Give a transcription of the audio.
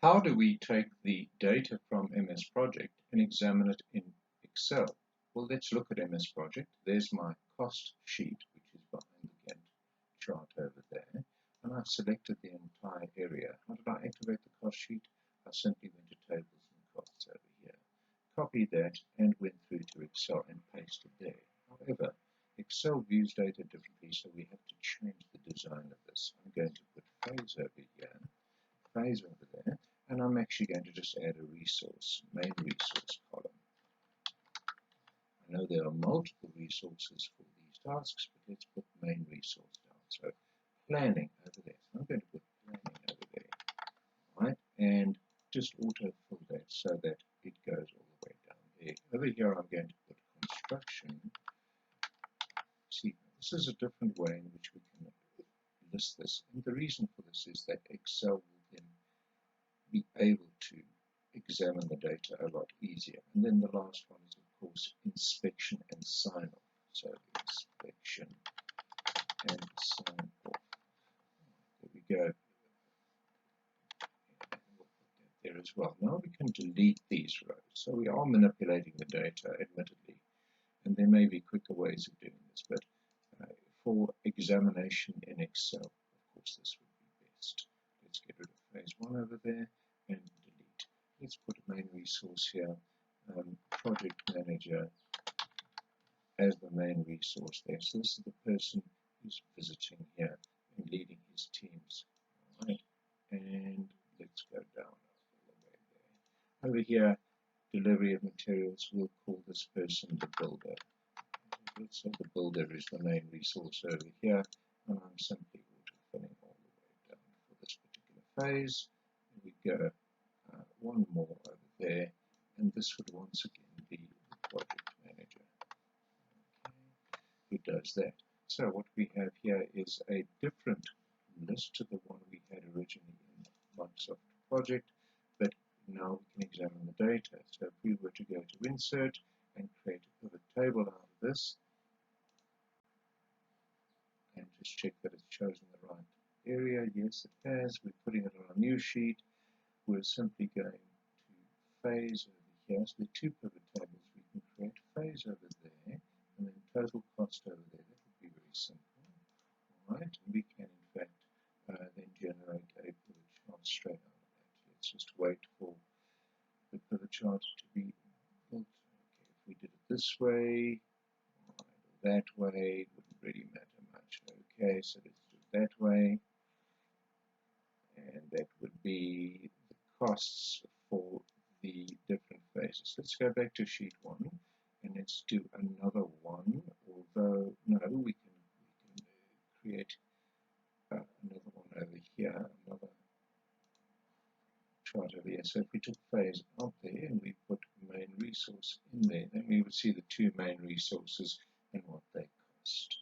How do we take the data from MS Project and examine it in Excel? Well, let's look at MS Project. There's my cost sheet, which is behind the Gantt chart over there. And I've selected the entire area. How did I activate the cost sheet? I simply went to tables and costs over here. Copied that and went through to Excel and pasted there. However, Excel views data differently, so we have to change the design of this. I'm going to put phase over here, phase over there, and I'm actually going to just add a resource, main resource column. I know there are multiple resources for these tasks, but let's put main resource down. So planning over there. So I'm going to put planning over there, right? And just auto-fill that so that it goes all the way down there. Over here, I'm going to put construction. See, this is a different way in which we can list this. And the reason for this is that Excel will then be able to examine the data a lot easier. And then the last one is, of course, inspection and sign-off. So inspection and sign-off. There we go. We'll put that there as well. Now we can delete these rows. So we are manipulating the data, admittedly, and there may be quicker ways of doing this, but for examination in Excel, of course, this would be best. Let's get rid of phase 1 over there and delete. Let's put a main resource here, project manager as the main resource there. So this is the person who's visiting here and leading his teams. All right, and let's go down all the way there. Over here, delivery of materials, we'll call this person the builder. Let's say the builder is the main resource over here, and I'm simply auto-filling all the way down for this particular phase. And we go one more over there, and this would once again be the project manager, who does that. So what we have here is a different list to the one we had originally in Microsoft Project, but now we can examine the data. So if we were to go to Insert and create a pivot table out of this, and just check that it's chosen the right area. Yes, it has. We're putting it on a new sheet. We're simply going to phase over here. So the two pivot tables we can create. Phase over there, and then total cost over there. That would be very simple. All right, and we can in fact then generate a pivot chart straight out of that. Let's just wait for the pivot chart to be built. Okay, if we did it this way, or that way, it wouldn't really matter much. Okay, so let's do it that way, and that would be the costs for the different phases. Let's go back to sheet 1 and let's do another one, although no, we can create another one over here, another chart over here. So if we took phase out there and we put main resource in there, then we would see the two main resources and what they cost.